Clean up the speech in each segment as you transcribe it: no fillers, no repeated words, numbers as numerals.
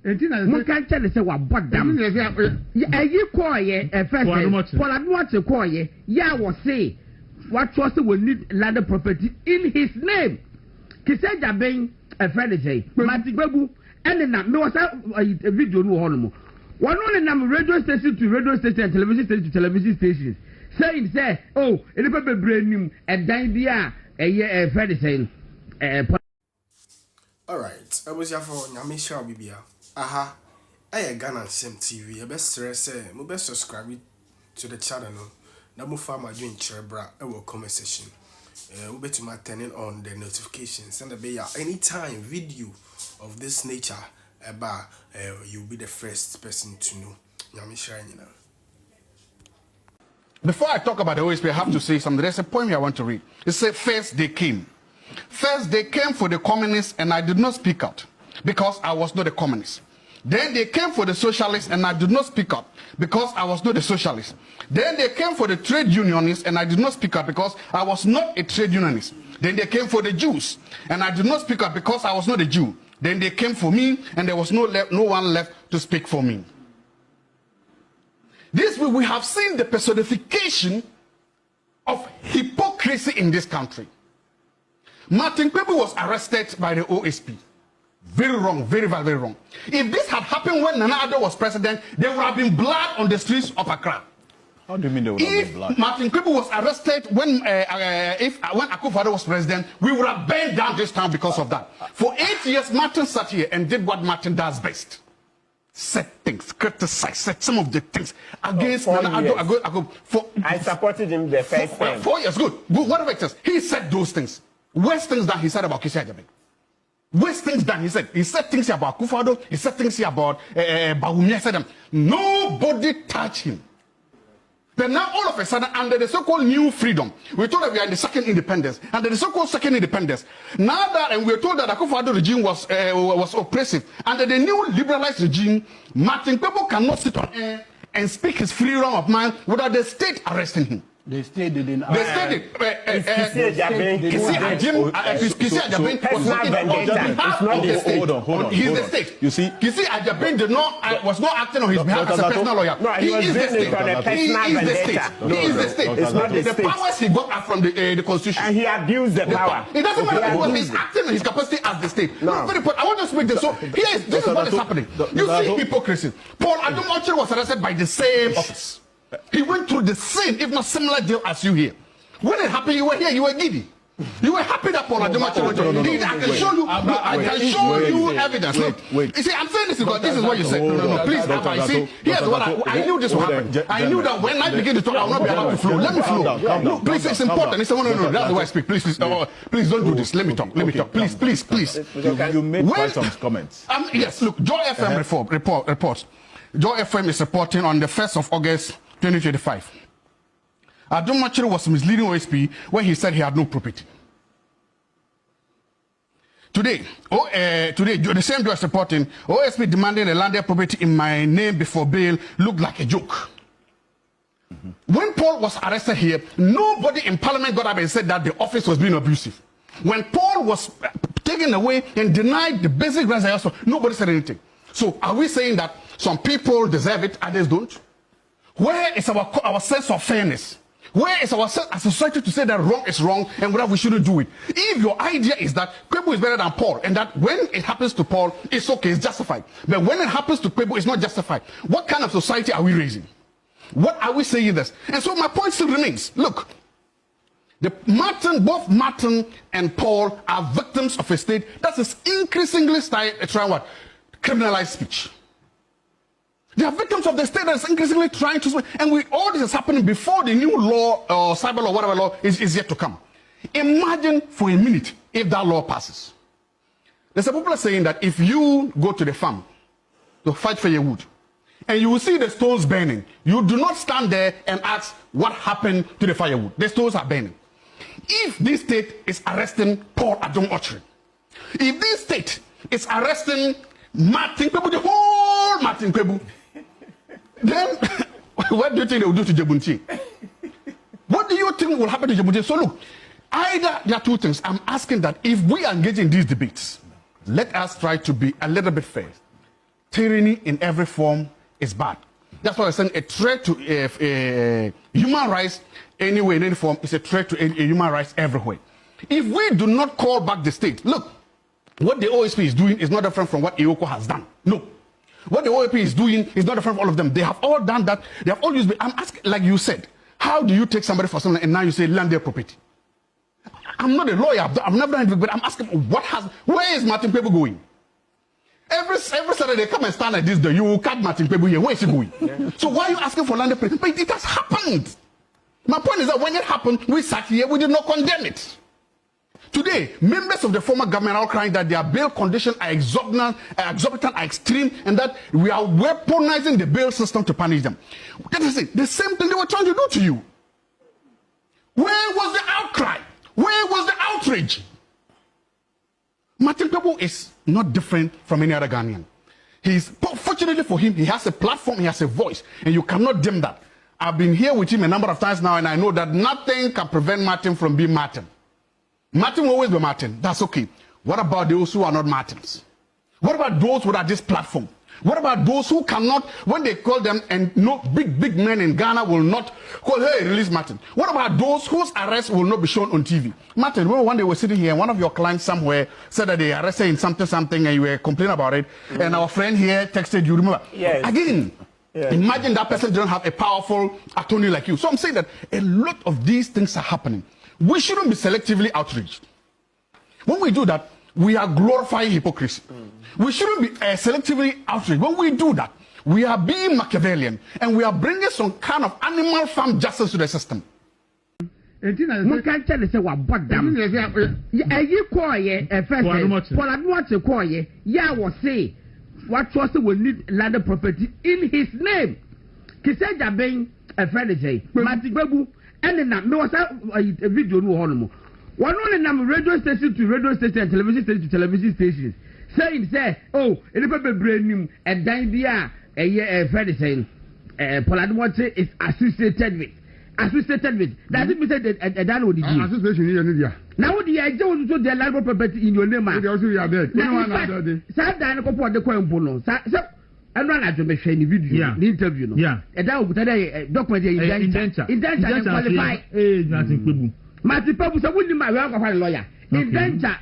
Mo can tell say wa bodam. You call ye first. Paul Admoche call ye. Ya was say what trust will need land property in his name. Kiseja ben a friend say. Kpebu and na me was a video no hono. One only nam radio station to radio station and television station to television stations. Saying say oh any people brain him and dan bia a friend saying all right, I was here for Nyamisha Bibia. Aha, I Ghana Sim TV. I best stress, mo best subscribe to the channel. Now, mo farm my doing Cherebra. I will comment section. We better my turning on the notifications. Send a be anytime video of this nature. About you'll be the first person to know. Nyamisha, you know. Before I talk about the OSP, I have to say something. There's a poem here I want to read. It says, first they came. First, they came for the communists, and I did not speak out because I was not a communist. Then they came for the socialists, and I did not speak out because I was not a socialist. Then they came for the trade unionists, and I did not speak out because I was not a trade unionist. Then they came for the Jews, and I did not speak out because I was not a Jew. Then they came for me, and there was no one left to speak for me. This way, we have seen the personification of hypocrisy in this country. Martin Kpebu was arrested by the OSP. Very wrong, very wrong. If this had happened when Nana Addo was president, there would have been blood on the streets of Accra. How do you mean there would have been blood? If Martin Kpebu was arrested when Akufo-Addo was president, we would have burned down this town because of that. For 8 years, Martin sat here and did what Martin does best. Said things, criticized, said some of the things against Nana Addo. I supported him the first time. 4 years, good. Whatever it is, he said those things. Worst things that he said about Kisi Ajabin. Worst things that he said. He said things about Akufo-Addo. He said things about Bawumia. Said them. Nobody touched him. But now all of a sudden, under the so-called new freedom, we're told that we are in the second independence. Under the so-called second independence, now that and we're told that the Akufo-Addo regime was oppressive. Under the new liberalized regime, Martin Kpebu cannot sit on air and speak his freedom of mind without the state arresting him. The state didn't. They stated Kisi Ajabin was not the state. Hold on. He's the state. You see, Kisi Ajabin was not acting on his behalf as a personal lawyer. No, he is the state. He is the state. It's not the The state. powers he got are from the constitution. And he abused the power. It doesn't matter because he's acting in his capacity as the state. No. Very important. I want to speak this. So this is what is happening. You see hypocrisy. Paul Adom was arrested by the same office. He went through the same, if not similar deal as you here. When it happened, you were here, you were giddy. You were happy that Paul Adom went through. I can show you, I can show you evidence. Wait. You see, I'm saying this because this is what you said. No, please, you see, here's what I knew this would happen. I knew that when I begin to talk, I will not be allowed to flow. Let me flow. No, please, it's important. He said, no, that's the way I speak. Please don't do this. Let me talk. Please. You made quite some comments. Yes, look, Joy FM reports. Joy FM is reporting on the 1st of August, 2025. Adom was misleading OSP when he said he had no property. Today, the same Joy is reporting OSP demanding a landed property in my name before bail looked like a joke. When Paul was arrested here, nobody in Parliament got up and said that the office was being abusive. When Paul was taken away and denied the basic rights, nobody said anything. So are we saying that some people deserve it, others don't? Where is our sense of fairness? Where is our sense as a society to say that wrong is wrong and whether we shouldn't do it? If your idea is that Kpebu is better than Paul and that when it happens to Paul, it's okay, it's justified. But when it happens to Kpebu, it's not justified. What kind of society are we raising? What are we saying this? And so my point still remains. Look, both Martin and Paul are victims of a state that is increasingly trying what? Criminalize speech. They are victims of the state that is increasingly trying to, and all this is happening before the new law or cyber law, whatever law is yet to come. Imagine for a minute if that law passes. There's a popular saying that if you go to the farm to fight for your wood, and you will see the stones burning, you do not stand there and ask what happened to the firewood. The stones are burning. If this state is arresting Paul Adom Ochre, if this state is arresting Martin Kpebu, the whole Martin Kpebu, then what do you think they will do to Jebunti? What do you think will happen to Jebunti? So look, either there are two things. I'm asking that if we engage in these debates, let us try to be a little bit fair. tyranny in every form is bad. That's why I'm saying a threat to human rights anywhere in any form is a threat to human rights everywhere. If we do not call back the state, look, what the OSP is doing is not different from what AY3ka has done. No. What the OAP is doing is not different from all of them. They have all done that. They have all used. I'm asking, like you said, how do you take somebody for something and now you say land their property? I'm not a lawyer. I've never done anything, but I'm asking, where is Martin Kpebu going? Every Saturday they come and stand like this, you will catch Martin Kpebu here. Where is he going? Yeah. So why are you asking for land property? But it has happened. My point is that when it happened, we sat here, we did not condemn it. Today, members of the former government are crying that their bail conditions are exorbitant, are extreme, and that we are weaponizing the bail system to punish them. That is it. The same thing they were trying to do to you. Where was the outcry? Where was the outrage? Martin Kpebu is not different from any other Ghanaian. Fortunately for him, he has a platform, he has a voice, and you cannot dim that. I've been here with him a number of times now, and I know that nothing can prevent Martin from being Martin. Martin will always be Martin. That's okay. What about those who are not Martins? What about those without this platform? What about those who cannot, when they call them, and no big men in Ghana will not call, hey, release Martin? What about those whose arrest will not be shown on TV? Martin, when one day we were sitting here, and one of your clients somewhere said that they arrested in something, and you were complaining about it, and our friend here texted you, remember? Yes. Again, imagine that person didn't have a powerful attorney like you. So I'm saying that a lot of these things are happening. We shouldn't be selectively outraged. When we do that, we are glorifying hypocrisy. We shouldn't be selectively outraged. When we do that, we are being Machiavellian and we are bringing some kind of animal farm justice to the system. What was will need land property in his name? Kiseja being a friend say, Kpebu. And then there was a video no one on radio station to radio station and television station to television stations saying oh anybody brand new and then a friend saying Poladmote is associated with does it mean that a dan would be association in now the idea was to the land property in your name also you are dead sad dan ko po de ko empo and run at the machine video, the interview. Yeah, and that would document indenture qualify. Martin Kpebu, so wouldn't my lawyer. Indenture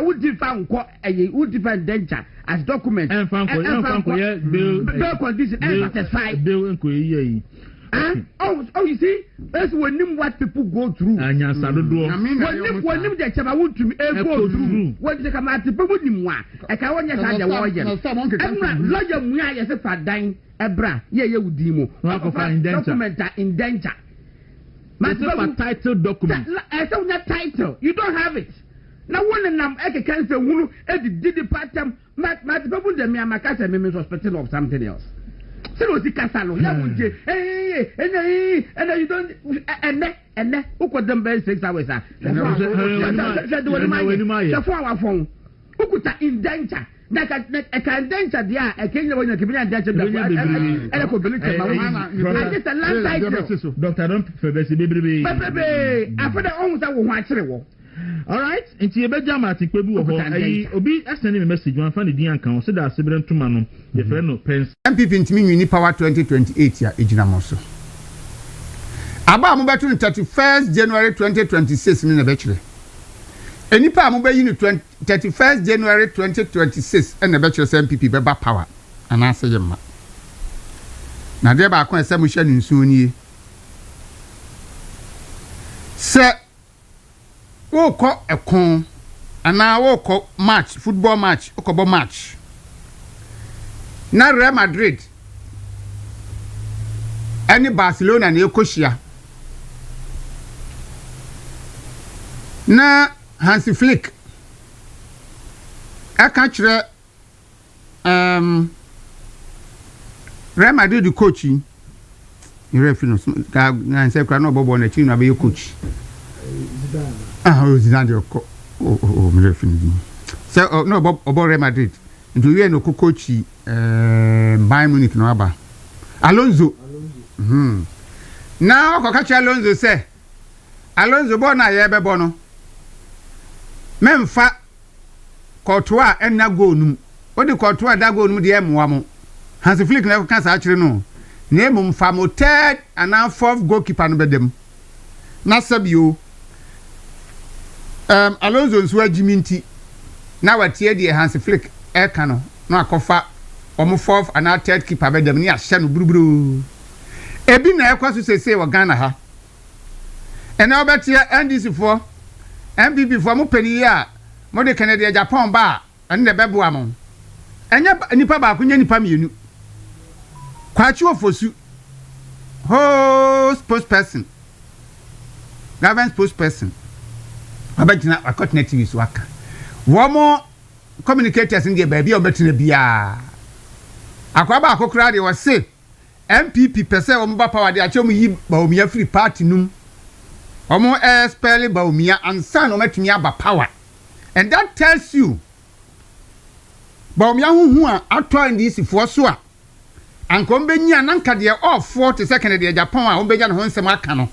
would define indenture as document and bill condition and satisfy bill and oh, you see, that's when what people go through. When them the chama want to go through. When they come at the people in one, I can't want to have the lawyer. Lawyer Muya is a fat dying, Ebra, you demo. Document indenture. My title document. I saw that title. You don't have it. Now one and I can't say who did the part time. My people, the Miamakasa means suspected of something else. So was the castle. And you don't and who could them best 6 hours? The 4 hour phone. Who could indenture? That a indenture, yeah, a king when you can be indenture. And I could believe it. A land title. Doctor, don't for baby. After the owners that will watch it. All right, into your bedroom at Kpebu Obi sending a message. One funny Dian can say that Sibren Tumano, the friend of Pence. MPP in Mini Power 2028 ya Ejinamoso. Aba mo betu 31st January 2026 ni na betchre. Enipa mo be yin 31st January 2026 and na betchre MPP beba power. Ana se yema. Na de ba kon ese mo hwa nsu ni. Se woko ekon ana woko match football match okobo match na Real Madrid ani Barcelona na ekohia na Hansi Flick aka kire Real Madrid coach ni referee no ka na say kra no bobo na chi no be coach Zidane me referee. So no about Real Madrid. Do you know coach Bayern Munich no aba. Alonso. Now ko catch Alonso say Alonso bo na ye be bo no. Memfa Courtois enna go num What the control that go no dey mo Hansi Flick na ka sa akire no na emum fa mo third and now fourth goalkeeper no bedem na sabio Alonso nso agiminti na watie de Hansi Flick e ka no na akofa omo fourth and now third keeper bedem ni ahye no buruburu ebi na ekwaso sese wo Ghana ha ena obetie NDC for MPP for mo pani a mo de Canada Japan ba ene de bebo amon enya nipa ba akunya nipa mienu kwachi ofosu ho spokesperson government spokesperson abagina akotna TV so aka wo mo communicators in the baby obetina bia akwaba akokra de wo se MPP pese wo mba power de achom yi ba omia free party num omo spell ba omia ansa no metumi aba power and that tells you ba omia huhu a atwa ndisi fo so a anko mbenya nanka de off 40 second de Japan a ombenya no nsem aka no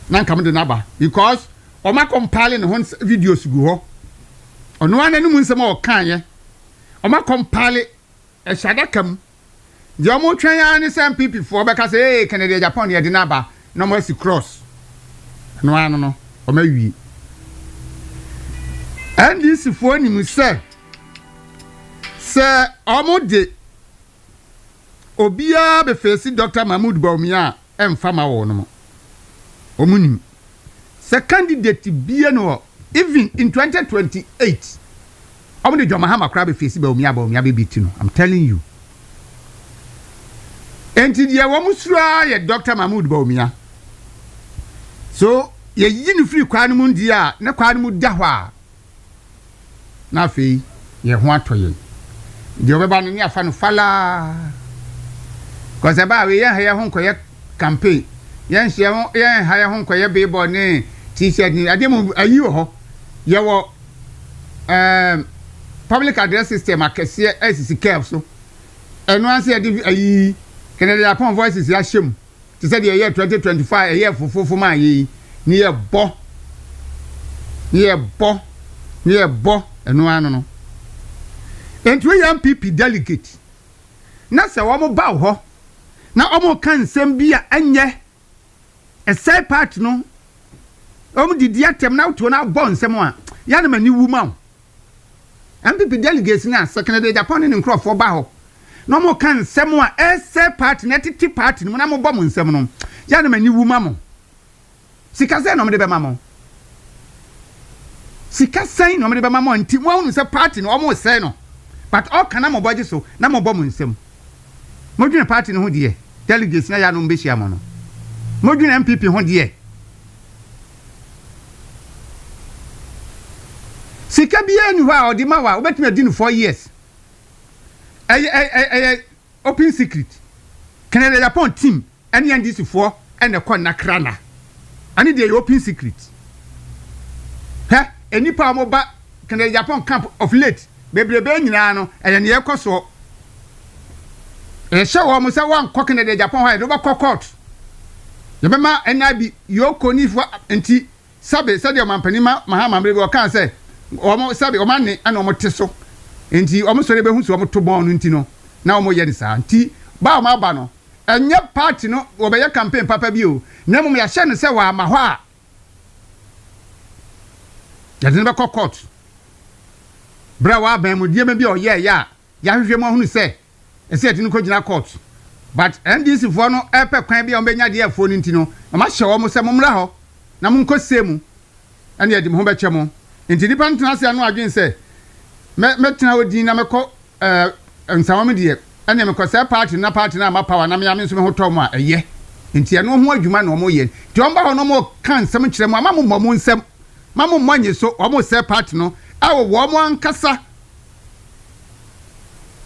nanka mde naba because oma compile no videos gu ho ono ananum nsem o kan ye oma compile e shadakam de omo twen ya ne sem MPP fo be ka say Canada Japan de naba no mo si cross no ano no oma wi and this fo ni mu say omo de obia be face Dr. Mahmoud Bawumia emfama wo no mo omunim se candidate bia no even in 2028 omo de Mahama kra be face Bawumia be biti no I'm telling you enti dia wo musura ye Dr. Mahmoud Bawumia so ye yini free kwanu mu dia na kwanu mu da hɔ a na fe ye ho atoye de obeba no ni afa no fala cause aba we yen ha ho nkoye campaign yen hye ho yen ha ho nkoye billboard ne t-shirt ni ade mu ayi ho ye wo public address system akese SC curve so eno anse ade ayi Canada Japan voices ya shem ti say the year 2025 a year fofofo ma yi ni ye bo eno anu no enti we MPP delegate na se wo mo ba ho na omo kan sem bia enye a side part no omo didi atem na to na bo nsem a ya na mani wu ma MPP delegates na Canada Japan ni nkrofo ba ho na omo kan sem a a side part na titi part no na mo bo mo nsem no ya na mani wu ma mo sika se no mo de be ma mo sika sai no mo de be ma mo nti mo hu se part no omo se no but all kana mo boje so na mo bo mo nsem mo dwene party no ho de delegates na ya no mbehia mo no mo dwene MPP ho de sika bia ni ho a odi ma wa obetime di no 4 years open secret Canada Japan team any NDC for and the corner krana ani de open secret any pa mo ba Canada Japan camp of late bebrebe nyina no ene ne ekoso she wo mo se wan ko Canada Japan ha do ba court ye be ma enabi yoko ni fo enti sabe de mampani mahama mbre o kan se o mo sabe o manne ana o mo teso enti o mo sore be hu so o mo to bon no enti no na o mo ye ni sa enti ba o ma ba no enye party no wo be ye campaign papa bi o na mo ya hye no se wa ma ho a ya de be court bra wa ban mu die ma bi o ye ya hwehwe mo hunu se ese ati no ko gina court but NDC for no epe kwan bi o benya de afo no ntino ma hye wo mo se mo mra ho na mo nko semu ane edi mo ho beche mo enti nipa ntena se anu adwen se metena odin na meko nsawo me de ane meko se party na ma power na me ya me nso me ho to mo a eye enti eno ho adwuma na mo ye ti o mba ho no mo kan nsem kire mo ama mo nsem ma mo manye so o mo se party no awo wo mo ankasa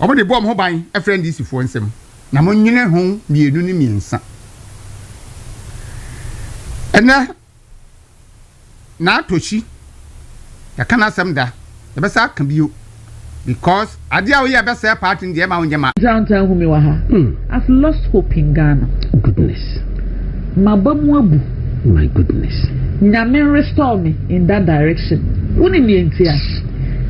o mo de bo mo ho ban e friend isi fo nsem na mo nyine ho bienu ni miensa ena na toshi ya kana sam da e be sa kan biyo because adia wo ya be sa party ndi e ma wonje ma downtown hu me wa ha I've lost hope in Ghana. Goodness. Mabamu abu. My goodness. Nyame restore me in that direction. Uni mi entia.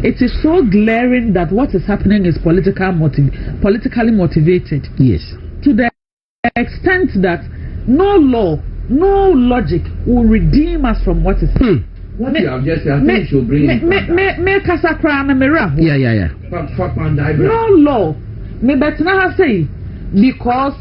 it is so glaring that what is happening is politically motivated. Yes. To the extent that no law, no logic will redeem us from what is happening. What you have just said, I think she'll bring it back. Yeah. No law. Me better say because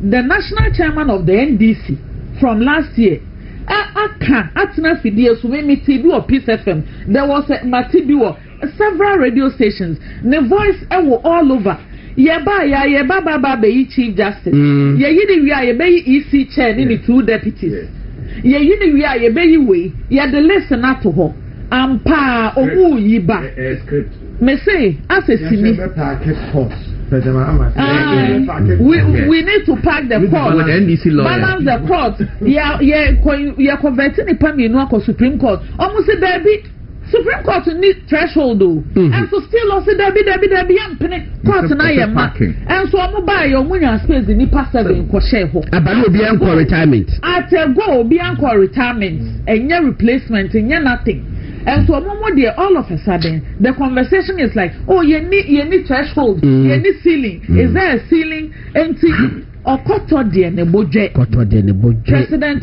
the national chairman of the NDC from last year, Atina Fidia Sumemi TV or Peace FM, there was a Matibiwo, several radio stations, the voice all over. Baba Chief Justice. Ye EC chair, the 2 deputies. Ye way, the listener to her. Ampa Omu Yiba. Me say, as a sini. We need to pack the court, balance the court. You're converting the Pamino Supreme Court. Almost a baby. Supreme Court need threshold though. And so still also Debbie and Penny Court and I am marking. And so I'm buy your money and space the Nipa 7 Kosheho. About be anchor retirement. At a go be anchor retirement and your replacement and you're nothing. And so all of a sudden the conversation is like, oh you need threshold, you need ceiling. Is there a ceiling? And or President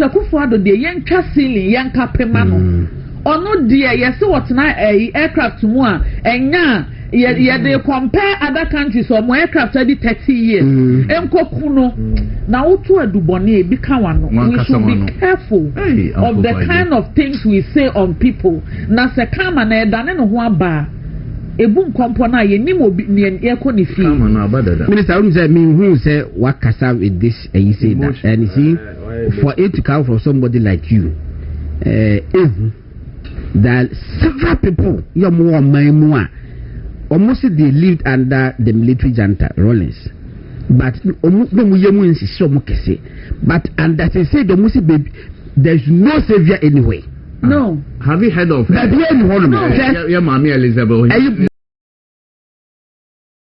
Akufo-Addo the yanka ceiling, yanka pemano. Or no dear, yes, what's not a aircraft to more, and they compare other countries or more aircraft every 30 years. Kuno now to a Dubonnet become one. We should be careful of the kind of things we say on people. Nasa Kaman Danen Waba. A boom compona, ye nimo be an air conifi. Minister, who say what Kasa with this, and you say that, and you see, for it to come from somebody like you, that several people, almost they lived under the military junta, Rollins. But but and that they say the Musi baby, there's no savior anyway. No. Have you heard of Elizabeth?